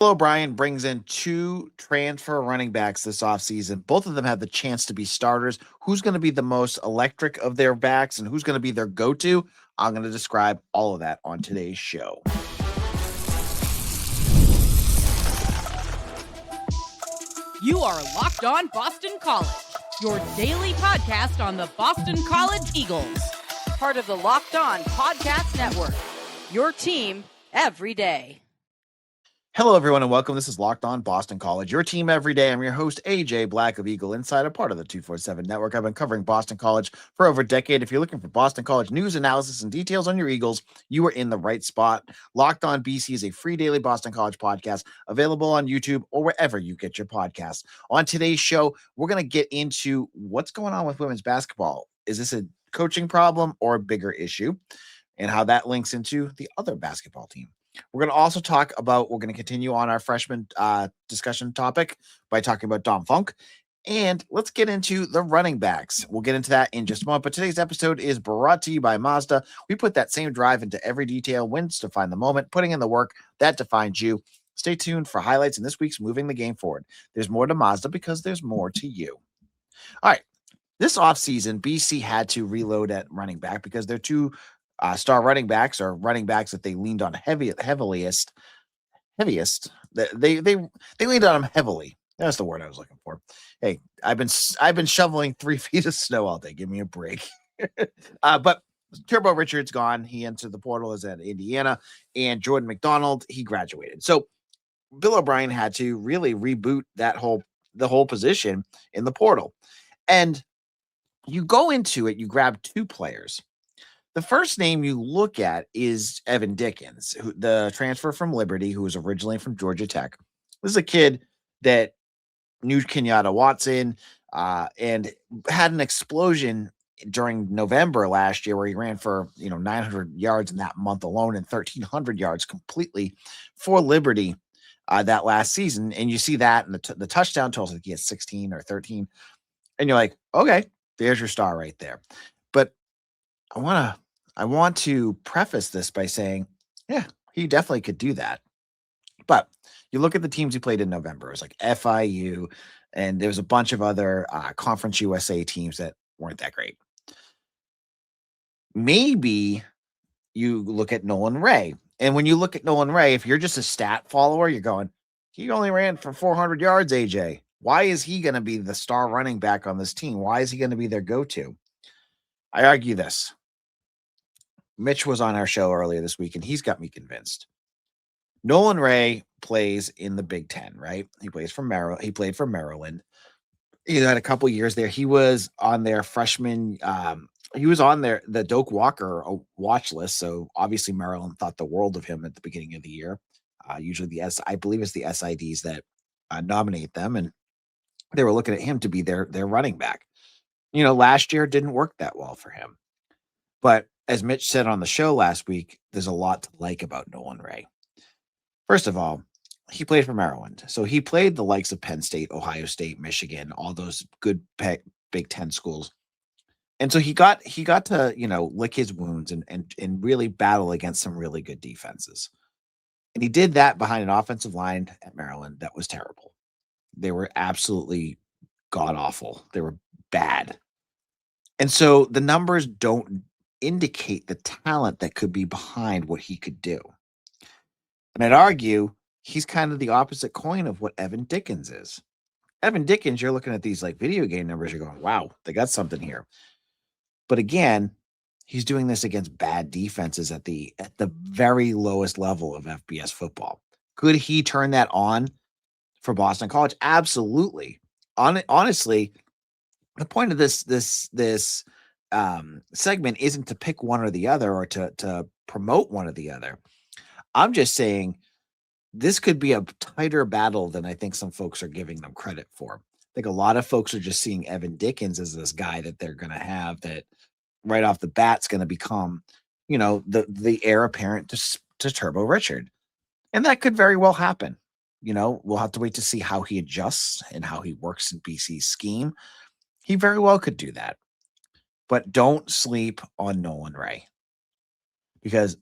Bill O'Brien brings in two transfer running backs this offseason. Both of them have the chance to be starters. Who's going to be the most electric of their backs and who's going to be their go-to? I'm going to describe all of that on today's show. You are Locked On Boston College, your daily podcast on the Boston College Eagles. Part of the Locked On Podcast Network, your team every day. Hello, everyone, and welcome. This is Locked On Boston College, your team every day. I'm your host, AJ Black of Eagle Insider, part of the 247 Network. I've been covering Boston College for over a decade. If you're looking for Boston College news, analysis, and details on your Eagles, you are in the right spot. Locked On BC is a free daily Boston College podcast available on YouTube or wherever you get your podcasts. On today's show, we're going to get into what's going on with women's basketball. Is this a coaching problem or a bigger issue? And how that links into the other basketball team. We're going to also talk about, we're going to continue on our freshman discussion topic by talking about Dom Funke. And let's get into the running backs. We'll get into that in just a moment. But today's episode is brought to you by Mazda. We put that same drive into every detail, wins to find the moment, putting in the work that defines you. Stay tuned for highlights in this week's Moving the Game Forward. There's more to Mazda because there's more to you. All right. This offseason, BC had to reload at running back because they're two star running backs or running backs that they leaned on heaviest. They leaned on them heavily. That's the word I was looking for. Hey, I've been shoveling 3 feet of snow all day. Give me a break. But Turbo Richard's gone. He entered the portal as at Indiana, and Jordan McDonald, he graduated. So Bill O'Brien had to really reboot the whole position in the portal. And you go into it, you grab two players. The first name you look at is Evan Dickens, the transfer from Liberty, who was originally from Georgia Tech. This is a kid that knew Kenyatta Watson and had an explosion during November last year where he ran for 900 yards in that month alone and 1,300 yards completely for Liberty that last season. And you see that in the touchdown totals, like he had 16 or 13. And you're like, okay, there's your star right there. But I want to preface this by saying, yeah, he definitely could do that. But you look at the teams he played in November. It was like FIU, and there was a bunch of other Conference USA teams that weren't that great. Maybe you look at Nolan Ray. And when you look at Nolan Ray, if you're just a stat follower, you're going, he only ran for 400 yards, AJ. Why is he going to be the star running back on this team? Why is he going to be their go-to? I argue this. Mitch was on our show earlier this week, and he's got me convinced. Nolan Ray plays in the Big Ten, right? He plays for Maryland. He played for Maryland. He had a couple years there. He was on their freshman. He was on the Doak Walker watch list. So obviously Maryland thought the world of him at the beginning of the year. Usually I believe it's the SIDs that nominate them, and they were looking at him to be their running back. Last year didn't work that well for him, but as Mitch said on the show last week, there's a lot to like about Nolan Ray. First of all, he played for Maryland. So he played the likes of Penn State, Ohio State, Michigan, all those good Big Ten schools. And so he got to, lick his wounds and really battle against some really good defenses. And he did that behind an offensive line at Maryland that was terrible. They were absolutely god-awful. They were bad. And so the numbers don't indicate the talent that could be behind what he could do. And I'd argue he's kind of the opposite coin of what Evan Dickens is. Evan Dickens, you're looking at these like video game numbers, you're going, wow, they got something here. But again, he's doing this against bad defenses at the very lowest level of FBS football. Could he turn that on for Boston College? Absolutely. Honestly, the point of this segment isn't to pick one or the other or to promote one or the other. I'm just saying this could be a tighter battle than I think some folks are giving them credit for. I think a lot of folks are just seeing Evan Dickens as this guy that they're going to have that right off the bat's going to become, the heir apparent to Turbo Richard. And that could very well happen. We'll have to wait to see how he adjusts and how he works in BC's scheme. He very well could do that. But don't sleep on Nolan Ray. Because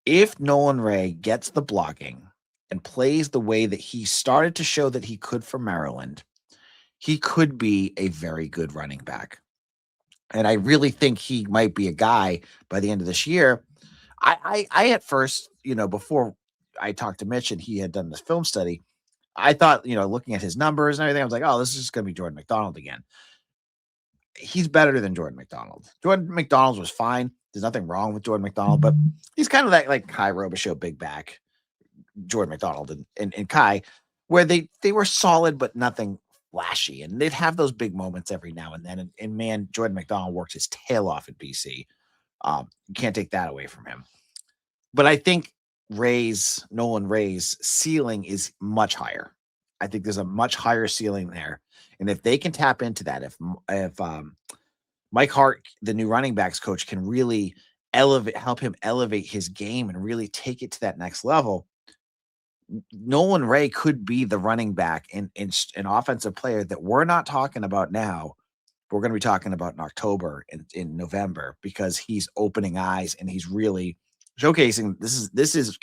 if Nolan Ray gets the blocking and plays the way that he started to show that he could for Maryland, he could be a very good running back. And I really think he might be a guy by the end of this year. I at first, before I talked to Mitch and he had done this film study, I thought, looking at his numbers and everything, I was like, oh, this is just going to be Jordan McDonald again. He's better than Jordan McDonald. Jordan McDonald was fine. There's nothing wrong with Jordan McDonald, but he's kind of that like Kai Robichaux big back, Jordan McDonald and Kai, where they were solid, but nothing flashy. And they'd have those big moments every now and then. And man, Jordan McDonald worked his tail off at BC. You can't take that away from him. But I think Nolan Ray's ceiling is much higher. I think there's a much higher ceiling there. And if they can tap into that, if Mike Hart, the new running backs coach, can really help him elevate his game and really take it to that next level, Nolan Ray could be the running back and an offensive player that we're not talking about now. But we're going to be talking about in October and in November, because he's opening eyes and he's really showcasing this is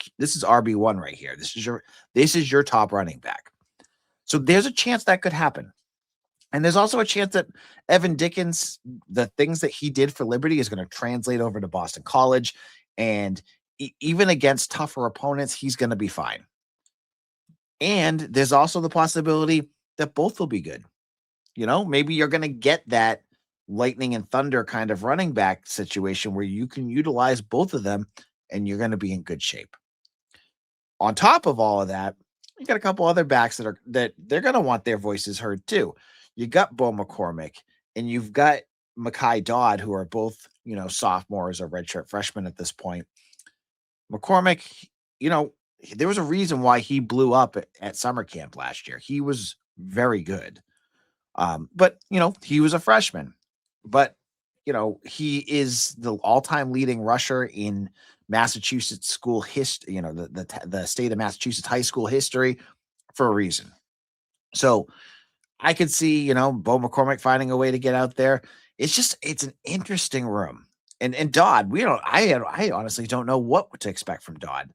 RB1 right here. This is your top running back. So there's a chance that could happen. And there's also a chance that Evan Dickens, the things that he did for Liberty, is going to translate over to Boston College. And even against tougher opponents, he's going to be fine. And there's also the possibility that both will be good. Maybe you're going to get that lightning and thunder kind of running back situation where you can utilize both of them and you're going to be in good shape. On top of all of that, you got a couple other backs that they're going to want their voices heard too. You got Bo McCormick and you've got Mekhi Dodd, who are both, sophomores or redshirt freshmen at this point. McCormick, there was a reason why he blew up at summer camp last year. He was very good. But he was a freshman, but he is the all-time leading rusher in Massachusetts school history, the state of Massachusetts high school history, for a reason. So I could see, Bo McCormick finding a way to get out there. It's an interesting room. And Dodd, I honestly don't know what to expect from Dodd.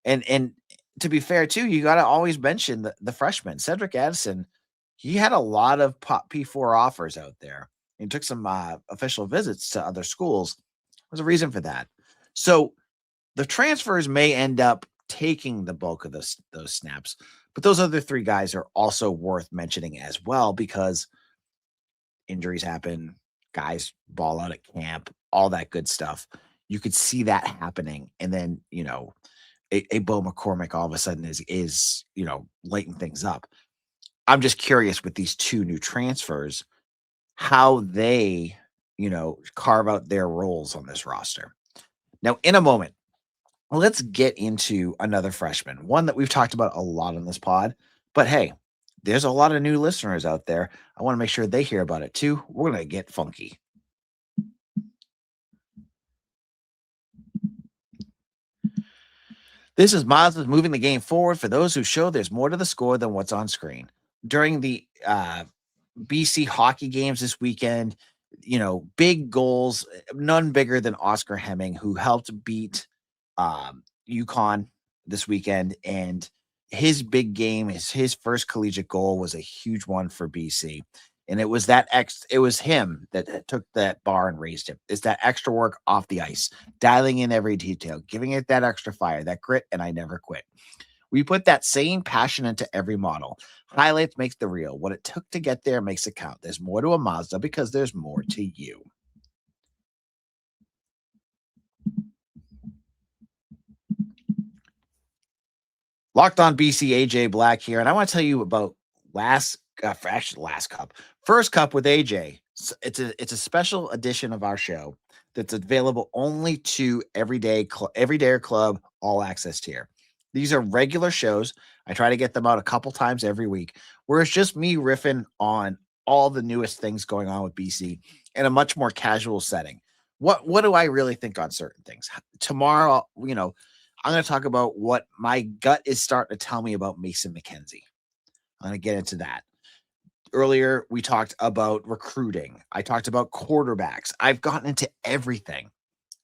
And to be fair too, you got to always mention the freshman, Cedric Addison. He had a lot of P4 offers out there and took some official visits to other schools. There's a reason for that. So the transfers may end up taking the bulk of those snaps, but those other three guys are also worth mentioning as well, because injuries happen, guys ball out at camp, all that good stuff. You could see that happening. And then, a Bo McCormick all of a sudden is lighting things up. I'm just curious with these two new transfers, how they, carve out their roles on this roster. Now, in a moment, let's get into another freshman, one that we've talked about a lot on this pod. But hey, there's a lot of new listeners out there. I want to make sure they hear about it too. We're going to get funky. This is Mazda's moving the game forward for those who show there's more to the score than what's on screen. During the BC hockey games this weekend, big goals, none bigger than Oscar Hemming, who helped beat UConn this weekend. And his big game, his first collegiate goal, was a huge one for BC. And it was it was him that took that bar and raised him. It's that extra work off the ice, dialing in every detail, giving it that extra fire, that grit, and I never quit. We put that same passion into every model. Highlights makes the real. What it took to get there makes it count. There's more to a Mazda because there's more to you. Locked on BC, AJ Black here, and I want to tell you about First Cup with AJ. It's a special edition of our show that's available only to Everyday Club All Access tier. These are regular shows. I try to get them out a couple times every week, where it's just me riffing on all the newest things going on with BC in a much more casual setting. What do I really think on certain things? Tomorrow, I'm going to talk about what my gut is starting to tell me about Mason McKenzie. I'm going to get into that. Earlier, we talked about recruiting. I talked about quarterbacks. I've gotten into everything.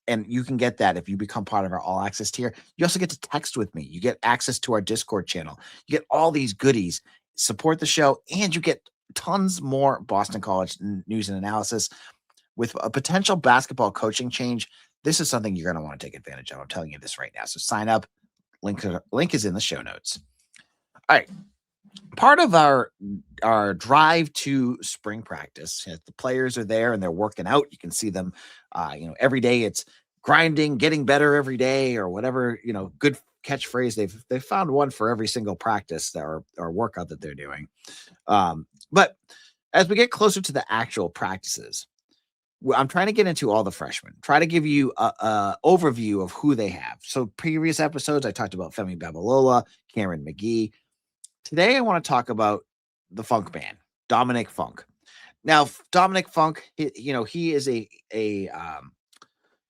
And you can get that if you become part of our all access tier. You also get to text with me. You get access to our Discord channel. You get all these goodies, support the show, and you get tons more Boston College news and analysis with a potential basketball coaching change. This is something you're going to want to take advantage of. I'm telling you this right now. So sign up. Link is in the show notes. All right. Part of our drive to spring practice, the players are there and they're working out. You can see them, every day. It's grinding, getting better every day, or whatever. Good catchphrase. They've found one for every single practice or workout that they're doing. But as we get closer to the actual practices, I'm trying to get into all the freshmen, try to give you a overview of who they have. So previous episodes, I talked about Femi Babalola, Cameron McGee. Today, I want to talk about the Funk man, Dominic Funke. Now, Dominic Funke, he is a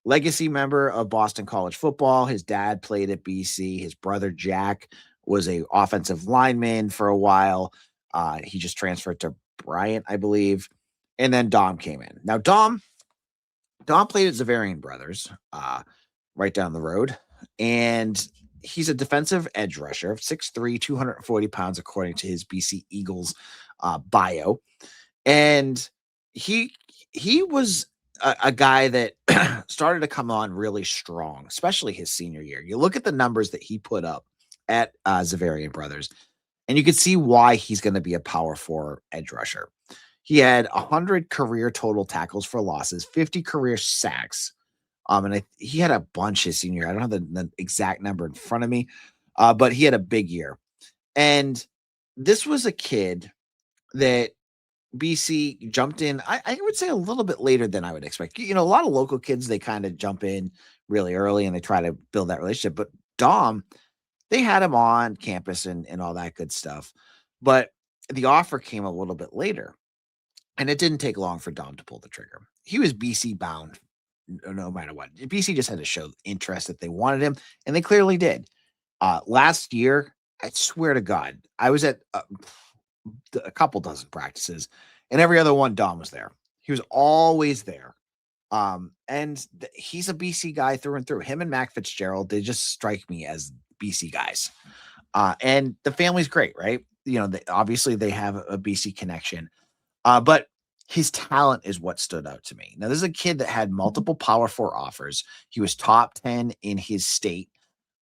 legacy member of Boston College football. His dad played at BC. His brother, Jack, was a offensive lineman for a while. He just transferred to Bryant, I believe. And then Dom came in. Now, Dom played at Zavarian Brothers right down the road. And he's a defensive edge rusher, 6'3", 240 pounds, according to his BC Eagles bio. And he was a guy that started to come on really strong, especially his senior year. You look at the numbers that he put up at Zavarian Brothers, and you can see why he's going to be a power 4 edge rusher. He had 100 career total tackles for losses, 50 career sacks. And he had a bunch his senior year. I don't have the exact number in front of me, but he had a big year. And this was a kid that BC jumped in, I would say a little bit later than I would expect. A lot of local kids, they kind of jump in really early and they try to build that relationship. But Dom, they had him on campus and all that good stuff. But the offer came a little bit later. And it didn't take long for Dom to pull the trigger. He was BC bound no matter what. BC just had to show interest that they wanted him, and they clearly did. Last year, I swear to God, I was at a couple dozen practices, and every other one, Dom was there. He was always there. And he's a BC guy through and through. Him and Mac Fitzgerald, they just strike me as BC guys. And the family's great, right? Obviously they have a BC connection. But his talent is what stood out to me. Now, this is a kid that had multiple Power 4 offers. He was top 10 in his state,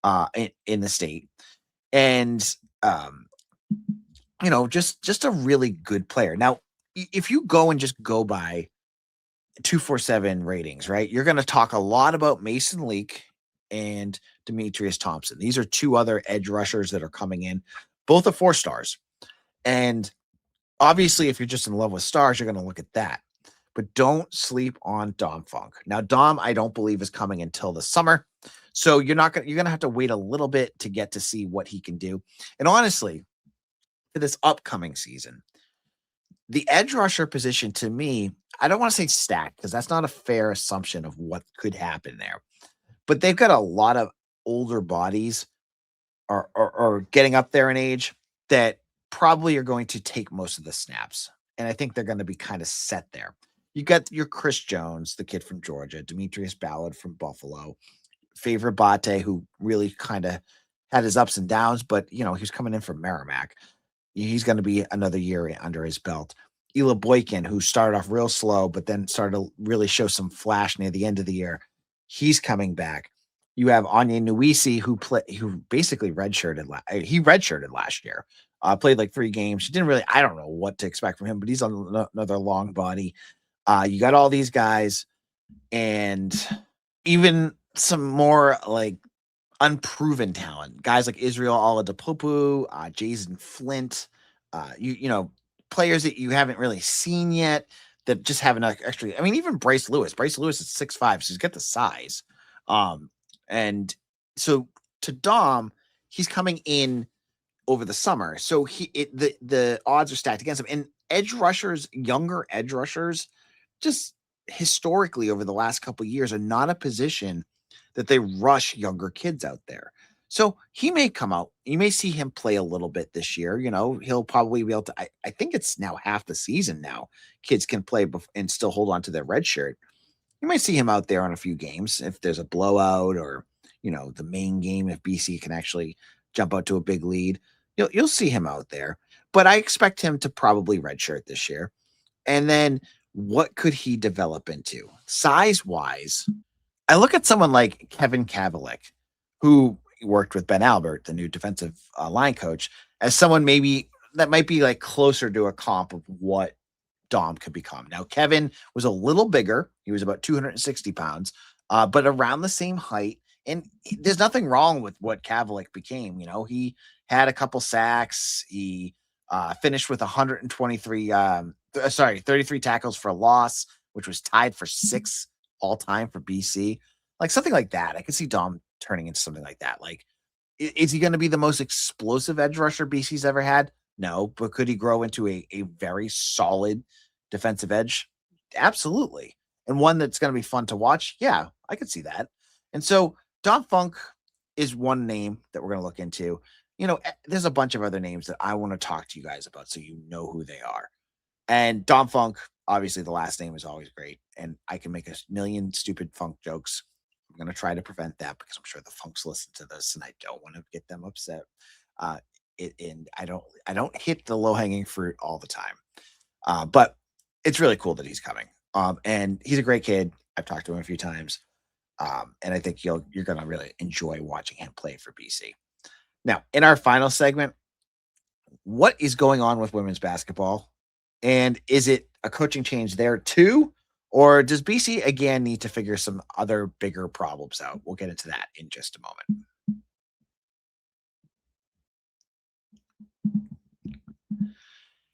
in the state. And, just a really good player. Now, if you go and just go by 247 ratings, right, you're going to talk a lot about Mason Leak and Demetrius Thompson. These are two other edge rushers that are coming in. Both are 4 stars. And obviously, if you're just in love with stars, you're going to look at that. But don't sleep on Dom Funke. Now, Dom, I don't believe is coming until the summer. So you're going to have to wait a little bit to get to see what he can do. And honestly, for this upcoming season, the edge rusher position, to me, I don't want to say stacked because that's not a fair assumption of what could happen there. But they've got a lot of older bodies or getting up there in age that probably are going to take most of the snaps. And I think they're going to be kind of set there. You got your Chris Jones, the kid from Georgia, Demetrius Ballard from Buffalo, Favor Bate, who really kind of had his ups and downs, but he was coming in from Merrimack. He's going to be another year under his belt. Ela Boykin, who started off real slow, but then started to really show some flash near the end of the year. He's coming back. You have Anya Nuisi, who basically redshirted. He redshirted last year. Played like 3 games. I don't know what to expect from him, but he's on another long body. You got all these guys and even some more like unproven talent. Guys like Israel Oladipopu, Jason Flint, players that you haven't really seen yet that just have an extra. I mean, even Bryce Lewis. Bryce Lewis is 6'5", so he's got the size. And so to Dom, he's coming in over the summer. So the odds are stacked against him. And edge rushers, younger edge rushers, just historically over the last couple of years are not a position that they rush younger kids out there. So he may come out. You may see him play a little bit this year. He'll probably be able to. I think it's now half the season now. Kids can play and still hold on to their red shirt. You might see him out there on a few games if there's a blowout or, the main game if BC can actually jump out to a big lead. You'll see him out there. But I expect him to probably redshirt this year. And then what could he develop into? Size-wise, I look at someone like Kevin Kavalik, who worked with Ben Albert, the new defensive line coach, as someone maybe that might be like closer to a comp of what Dom could become. Now, Kevin was a little bigger. He was about 260 pounds, but around the same height. And there's nothing wrong with what Kavalik became. He had a couple sacks. He finished with 33 tackles for a loss, which was tied for 6th all time for BC. Like something like that. I could see Dom turning into something like that. Like, is he going to be the most explosive edge rusher BC's ever had? No, but could he grow into a very solid defensive edge? Absolutely. And one that's going to be fun to watch? Yeah, I could see that. And so Dom Funk is one name that we're going to look into. There's a bunch of other names that I want to talk to you guys about so you know who they are. And Dom Funk, obviously the last name is always great. And I can make a million stupid Funk jokes. I'm going to try to prevent that because I'm sure the Funks listen to this and I don't want to get them upset. And I don't hit the low-hanging fruit all the time. But it's really cool that he's coming. And he's a great kid. I've talked to him a few times. And I think you're going to really enjoy watching him play for BC. Now, in our final segment, what is going on with women's basketball? And is it a coaching change there too? Or does BC again need to figure some other bigger problems out? We'll get into that in just a moment.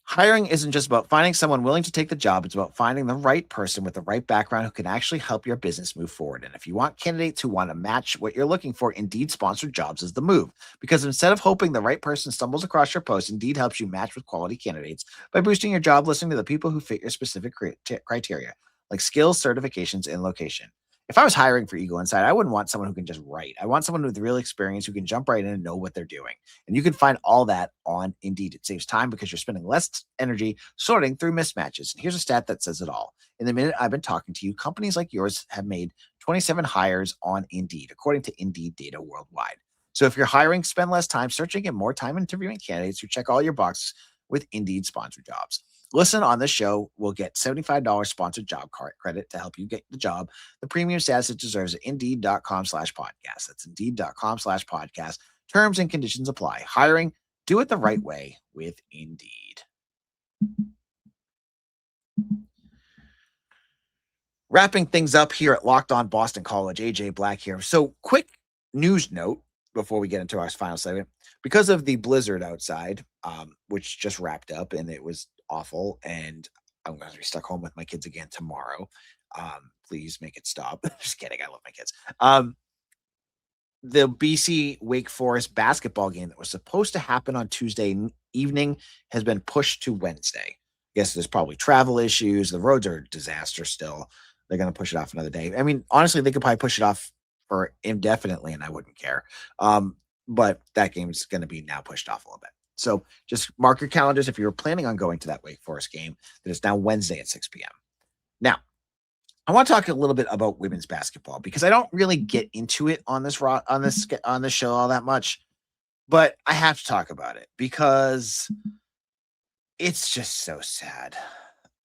Hiring isn't just about finding someone willing to take the job. It's about finding the right person with the right background who can actually help your business move forward. And if you want candidates who want to match what you're looking for, Indeed sponsored jobs is the move. Because instead of hoping the right person stumbles across your post, Indeed helps you match with quality candidates by boosting your job listing to the people who fit your specific criteria, like skills, certifications, and location. If I was hiring for Eagle Insight, I wouldn't want someone who can just write. I want someone with real experience who can jump right in and know what they're doing. And you can find all that on Indeed. It saves time because you're spending less energy sorting through mismatches. And here's a stat that says it all. In the minute I've been talking to you, companies like yours have made 27 hires on Indeed, according to Indeed data worldwide. So if you're hiring, spend less time searching and more time interviewing candidates who check all your boxes with Indeed sponsored jobs. Listen on this show will get $75 sponsored job credit to help you get the job, the premium status it deserves at Indeed.com/podcast. That's Indeed.com/podcast. Terms and conditions apply. Hiring, do it the right way with Indeed. Wrapping things up here at Locked On Boston College, AJ Black here. So quick news note before we get into our final segment. Because of the blizzard outside, which just wrapped up and it was awful, and I'm going to be stuck home with my kids again tomorrow. Please make it stop. Just kidding. I love my kids. The BC Wake Forest basketball game that was supposed to happen on Tuesday evening has been pushed to Wednesday. I guess there's probably travel issues. The roads are a disaster still. They're going to push it off another day. I mean, honestly, they could probably push it off for indefinitely and I wouldn't care. But that game is going to be now pushed off a little bit. So just mark your calendars if you were planning on going to that Wake Forest game. That is now Wednesday at 6 p.m. Now, I want to talk a little bit about women's basketball because I don't really get into it on this show all that much, but I have to talk about it because it's just so sad.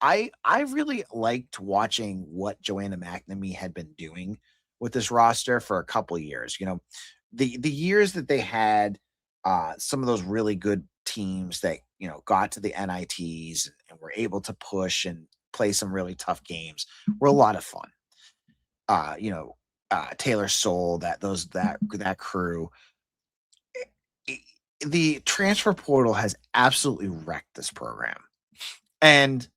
I really liked watching what Joanna McNamee had been doing with this roster for a couple of years. The years that they had some of those really good teams that, got to the NITs and were able to push and play some really tough games were a lot of fun. Taylor Soule, that crew. The transfer portal has absolutely wrecked this program. And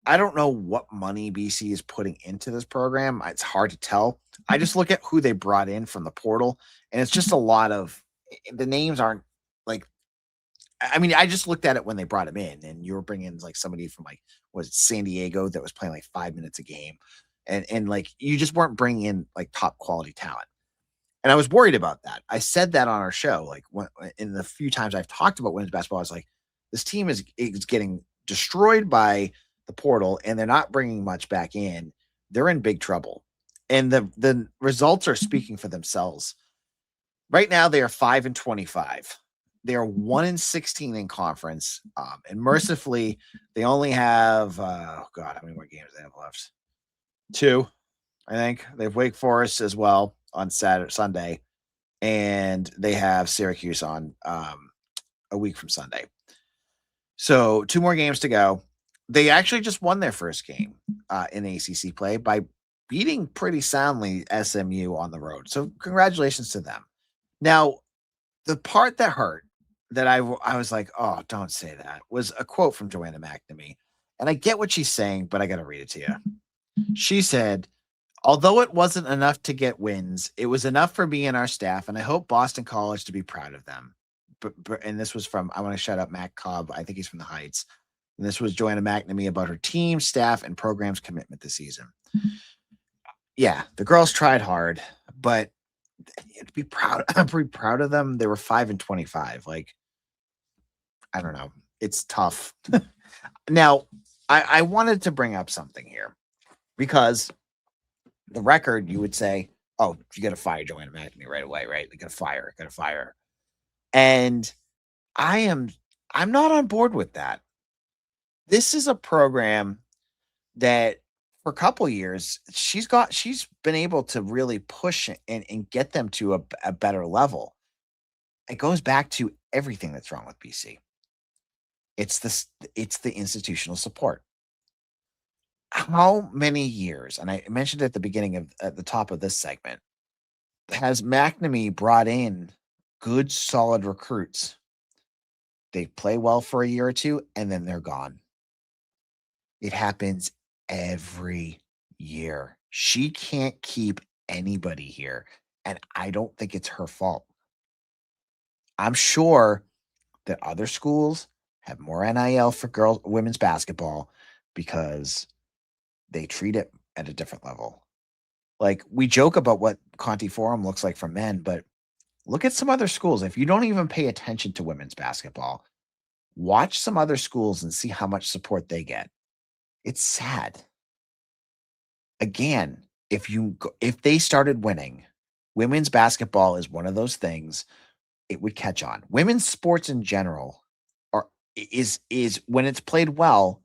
I don't know what money BC is putting into this program. It's hard to tell. I just look at who they brought in from the portal, and it's just a lot of the names aren't like. I mean, I just looked at it when they brought him in, and you were bringing like somebody from San Diego that was playing like 5 minutes a game, and like you just weren't bringing in like top quality talent. And I was worried about that. I said that on our show, like in the few times I've talked about women's basketball, I was like, this team is getting destroyed by the portal and they're not bringing much back in. They're in big trouble. And the results are speaking for themselves. Right now, they are 5-25. They are 1-16 in conference. And mercifully, they only have how many more games they have left? 2, I think. They have Wake Forest as well on Sunday, and they have Syracuse on a week from Sunday. So 2 more games to go. They actually just won their first game in ACC play by beating pretty soundly SMU on the road. So congratulations to them. Now, the part that hurt that I was like, oh, don't say that, was a quote from Joanna McNamee. And I get what she's saying, but I got to read it to you. She said, although it wasn't enough to get wins, it was enough for me and our staff, and I hope Boston College to be proud of them. And this was from, I want to shout out Matt Cobb. I think he's from the Heights. And this was Joanna McNamee about her team, staff, and program's commitment this season. Yeah, the girls tried hard, but to be proud, I'm pretty proud of them. They were 5-25. Like, I don't know. It's tough. Now, I wanted to bring up something here because the record, you would say, oh, you got to fire Joanna McNamee right away, right? You got to fire her. And I'm not on board with that. This is a program that for a couple years, she's been able to really push and get them to a better level. It goes back to everything that's wrong with BC. It's the institutional support. How many years, and I mentioned at the top of this segment, has McNamee brought in good, solid recruits? They play well for a year or two, and then they're gone. It happens every year. She can't keep anybody here, and I don't think it's her fault. I'm sure that other schools have more NIL for women's basketball because they treat it at a different level. Like, we joke about what Conti Forum looks like for men, but look at some other schools. If you don't even pay attention to women's basketball, watch some other schools and see how much support they get. It's sad. Again, if they started winning, women's basketball is one of those things, it would catch on. Women's sports in general is when it's played well,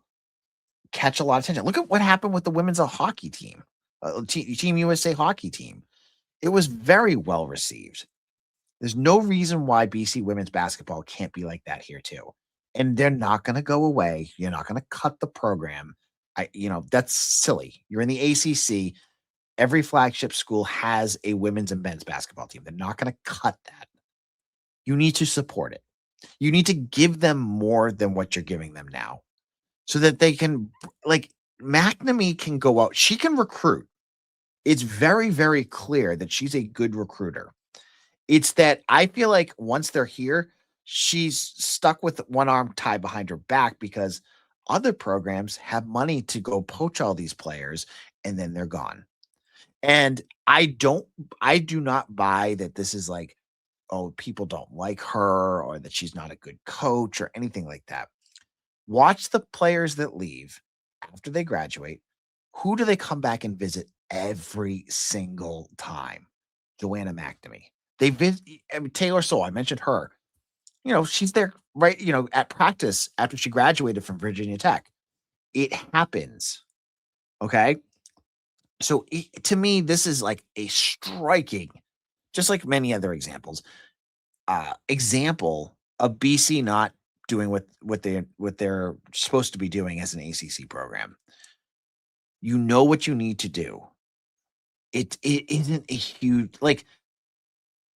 catch a lot of attention. Look at what happened with the women's hockey team, Team USA hockey team. It was very well received. There's no reason why BC women's basketball can't be like that here too. And they're not going to go away. You're not going to cut the program. That's silly. You're in the ACC. Every flagship school has a women's and men's basketball team. They're not going to cut that. You need to support it. You need to give them more than what you're giving them now so that they can, like, McNamee can go out. She can recruit. It's very, very clear that she's a good recruiter. It's that I feel like once they're here, she's stuck with one arm tied behind her back because other programs have money to go poach all these players and then they're gone. And I do not buy that this is like, oh, people don't like her or that she's not a good coach or anything like that. Watch the players that leave after they graduate. Who do they come back and visit every single time? Joanna McNamee. They visit Taylor Soule. I mentioned her. She's there right, at practice after she graduated from Virginia Tech. It happens. Okay. So to me, this is like a striking, just like many other example of BC not doing what they're supposed to be doing as an ACC program. You know what you need to do. It isn't a huge, like,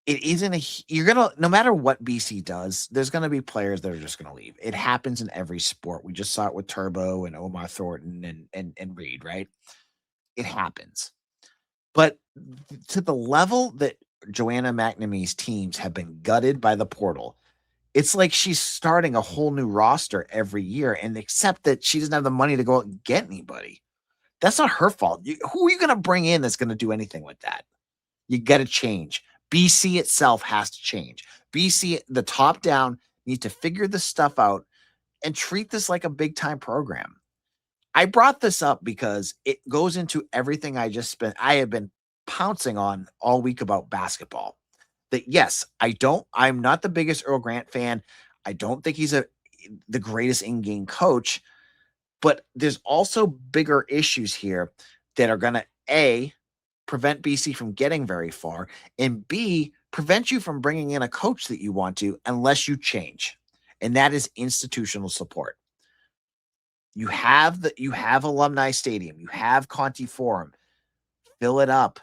it isn't you're going to, no matter what BC does, there's going to be players that are just going to leave. It happens in every sport. We just saw it with Turbo and Omar Thornton and Reed, right? It happens. But to the level that Joanna McNamee's teams have been gutted by the portal, it's like she's starting a whole new roster every year, and except that she doesn't have the money to go out and get anybody. That's not her fault. Who are you going to bring in that's going to do anything with that? You got to change. BC itself has to change. BC, the top down, needs to figure this stuff out and treat this like a big time program. I brought this up because it goes into everything I have been pouncing on all week about basketball. That yes, I'm not the biggest Earl Grant fan. I don't think he's the greatest in-game coach, but there's also bigger issues here that are going to A, prevent BC from getting very far, and B, prevent you from bringing in a coach that you want to unless you change. And that is institutional support. You have Alumni Stadium, you have Conti Forum. Fill it up.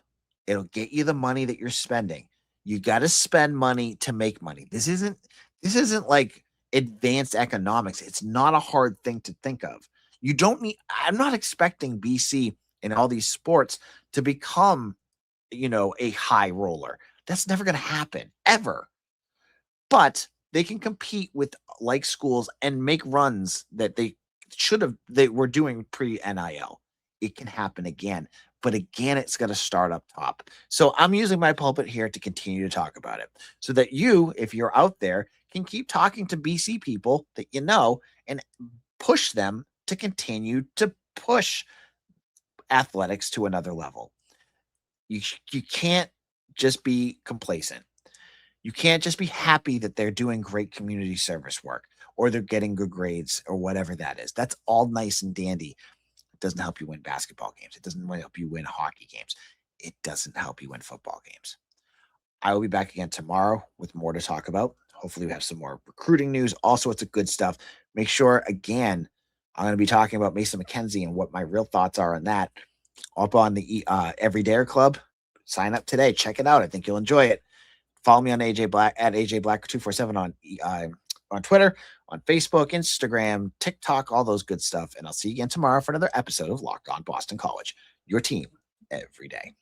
It'll get you the money that you're spending. You got to spend money to make money. This isn't like advanced economics. It's not a hard thing to think of. I'm not expecting BC in all these sports to become, a high roller. That's never going to happen ever. But they can compete with like schools and make runs that they were doing pre-NIL. It can happen again. But again, it's going to start up top. So I'm using my pulpit here to continue to talk about it so that you, if you're out there, can keep talking to BC people that you know and push them to continue to push athletics to another level. You can't just be complacent. You can't just be happy that they're doing great community service work or they're getting good grades or whatever that is. That's all nice and dandy. It doesn't help you win basketball games. It doesn't help you win hockey games. It doesn't help you win football games. I will be back again tomorrow with more to talk about. Hopefully we have some more recruiting news, all sorts of good stuff. Make sure, again, I'm going to be talking about Mason McKenzie and what my real thoughts are on that up on the Everydayer Club. Sign up today. Check it out. I think you'll enjoy it. Follow me on AJ Black at AJ Black 247 on Twitter, on Facebook, Instagram, TikTok, all those good stuff. And I'll see you again tomorrow for another episode of Locked On Boston College, your team every day.